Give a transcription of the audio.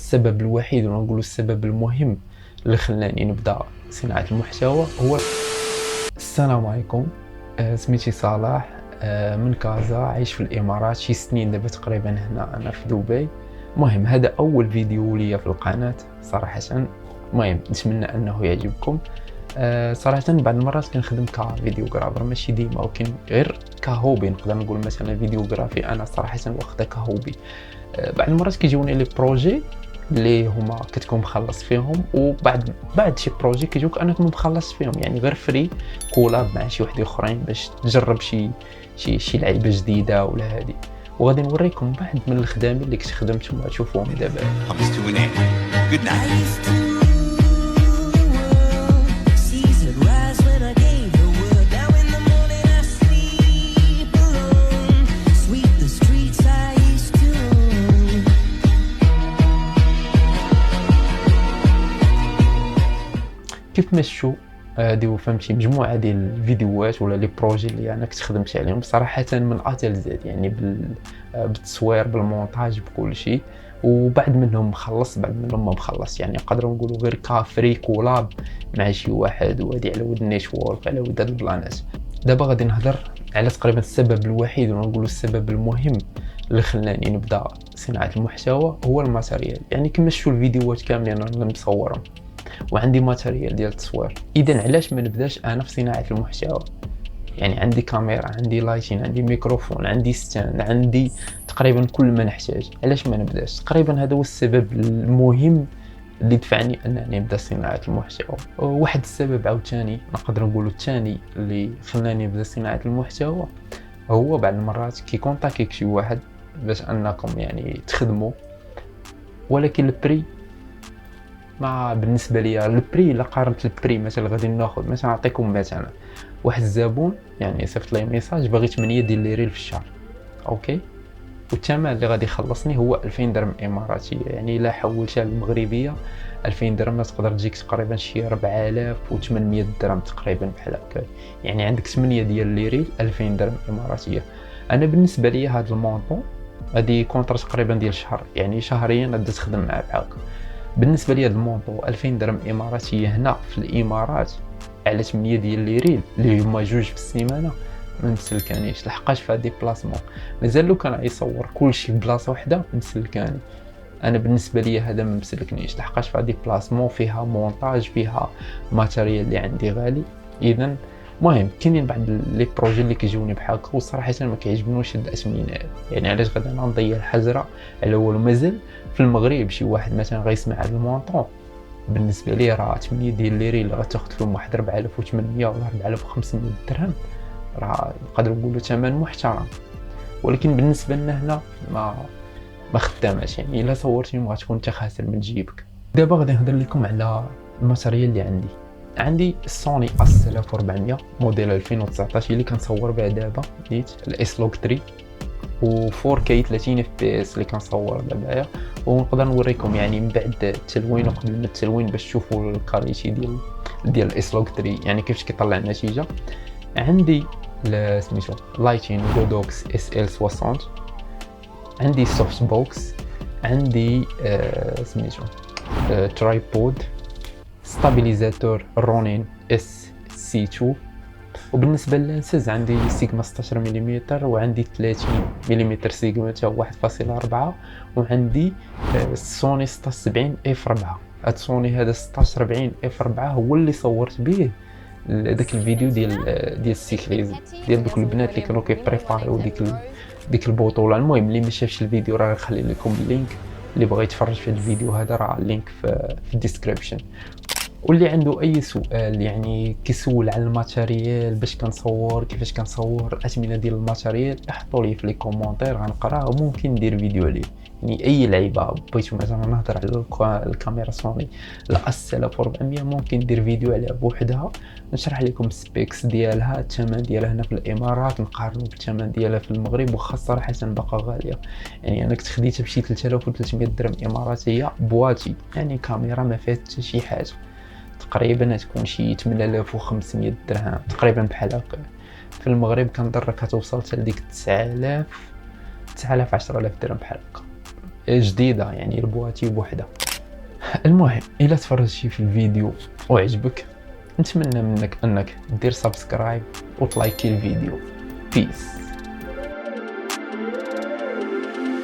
السبب الوحيد ولا نقولوا السبب المهم اللي خلاني نبدا صناعه المحتوى هو السلام عليكم. سميتي صلاح، من كازا، عايش في الامارات شي سنين دابا تقريبا. هنا انا في دبي. المهم هذا اول فيديو ليا في القناه صراحه. المهم نتمنى انه يعجبكم. صراحه بعض المرات كنخدم كفيديوغرافر، ماشي ديما، ولكن غير كهوبي. نقدر نقول مثلا فيديوغرافي انا صراحه واخده كهوبي. بعض المرات كيجوني لي بروجي اللي هما كتكون مخلص فيهم، وبعد شي بروجي كيجوك انا كنت مخلص فيهم، يعني غير فري كولاب مع شي واحد اخرين باش تجرب شي لعيبه جديده ولا هادي. وغادي نوريكم بعض من الخدامين اللي كنت خدمتهم وتشوفوهم دابا. comes to an end. Good night. كيف مشوا هادي فهمتي مجموعه ديال الفيديوهات ولا لي بروجي اللي انا كنت خدمت عليهم صراحه من ا حتى زد، يعني بالتصوير بالمونتاج بكل شيء. وبعد منهم مخلص، بعد منهم ما مخلص، يعني نقدروا نقولوا غير كافري كولاب مع شي واحد، وهادي على ود نيتورك، على ود هاد البلانات. دابا غادي نهضر على تقريبا السبب الوحيد ولا نقولوا السبب المهم اللي خلاني نبدا صناعه المحتوى هو الماتيريال. يعني كما شفتوا الفيديوهات كاملين انا مصورهم وعندي ماتيريال ديال التصوير، اذا علاش ما نبداش انا في صناعه المحتوى؟ يعني عندي كاميرا، عندي لايتين، عندي ميكروفون، عندي ستاند، عندي تقريبا كل ما نحتاج. علاش ما نبداش؟ تقريبا هذا هو السبب المهم اللي دفعني انني نبدا صناعه المحتوى. واحد السبب عاوتاني نقدر نقولوا الثاني اللي خلاني نبدا صناعه المحتوى هو بعض المرات كيكونتاكيك شي واحد باش انكم يعني تخدموا، ولكن البري ما بالنسبه ليا البري. الا قارنت البري مثلا غادي ناخذ مثلا، نعطيكم مثلا واحد الزبون يعني صيفط لي ميساج باغي 8 ديال لي ريال في الشهر، اوكي، والثمن اللي غادي يخلصني هو 2000 درهم اماراتيه. يعني الا حولتها للمغربيه 2000 درهم تقدر تجيك تقريبا شي 4800 درهم تقريبا بحال هكا. يعني عندك 8 ديال لي ريال 2000 درهم اماراتيه. انا بالنسبه لي هذا المونطون هذه كونتر تقريبا ديال شهر، يعني شهريا غادي تخدم معاه بحالك. بالنسبه لي هذا المونطو 2000 درهم اماراتيه هنا في الامارات على 8 ديال لي ريال اللي هما جوج في السيمانه ما مسلكانيش. لحقاش في هذه بلاصمون مازال لو كان يصور كلشي في بلاصه وحده مسلكاني. انا بالنسبه لي هذا ما مسلكنيش، لحقاش في هذه بلاصمون فيها مونتاج، فيها ماتيريال اللي عندي غالي. اذا المهم كاينين بعض لي بروجي اللي كيجوني بحال هكا وصراحه ما كيعجبنيش هاد الاثمنه. يعني علاش غادي انا نضيع الحجره على والو؟ مازال في المغرب شي واحد مثلا غيسمع هذا المونطون بالنسبه لي راه 8 ديال لي ريال غتاخذ فيهم واحد 4800 ولا 4500 درهم، راه نقدر نقولوا ثمن محترم. ولكن بالنسبه لنا هنا ما خداماش، يعني الا صورتي غتكون انت خاسر من جيبك. دابا غادي نهضر لكم على الماتيريال اللي عندي السوني A6400 موديل 2019 اللي كنصور بها دابا، نيت الاس لوج 3 و 4K 30 اف بي اس اللي كنصور دابا. ونقدر نوريكم يعني من بعد التلوين وقبل من التلوين باش تشوفوا الكاليتي ديال الاس لوج 3، يعني كيفاش كيطلع النتيجه. عندي سميتو لايتين غودوكس اس ال 60، عندي سوفت بوكس، عندي سميتو ترايبود، ستابيليزاتور رونين اس سي 2. وبالنسبه لللانسز عندي سيجما 16 ملم وعندي 30 ملم سيجما حتى 1.4، وعندي سوني 76 اف 4. هاد سوني هذا 1640 اف 4 هو اللي صورت به داك الفيديو ديال السيكليز ديال دوك البنات اللي كانوا كيبريباريو ديك البطوله. المهم اللي ما شافش الفيديو راه غنخلي لكم اللينك، اللي بغى يتفرج في الفيديو هذا راه اللينك في الديسكريبشن. واللي عنده اي سؤال يعني كيسول على الماتيريال، باش كنصور، كيفاش كنصور، الاثمنه ديال الماتيريال، احطوا لي في لي كومونتير غنقراه وممكن ندير فيديو عليه. يعني اي لعيبه بغيتو مثلا نهضر على الكاميرا سوني الاس 400 ممكن ندير فيديو عليها بوحدها، نشرح لكم السبيكس ديالها، الثمن ديالها هنا في الامارات نقارنوا بالثمن ديالها في المغرب، وخا صراحه باقا غاليه. يعني انا كنت خديتها بشي 3300 درهم اماراتيه بواتي، يعني كاميرا ما فيها حتى شي حاجه، تقريبا تكون شي 8500 درهم تقريبا بحال هكا. في المغرب كنظن كتوصل حتى لديك 9000 10000 درهم بحال هكا. جديده، يعني البواتي بوحدها. المهم الا تفرجتي في الفيديو وعجبك، نتمنى منك انك دير سبسكرايب وتلايكي الفيديو. بيس.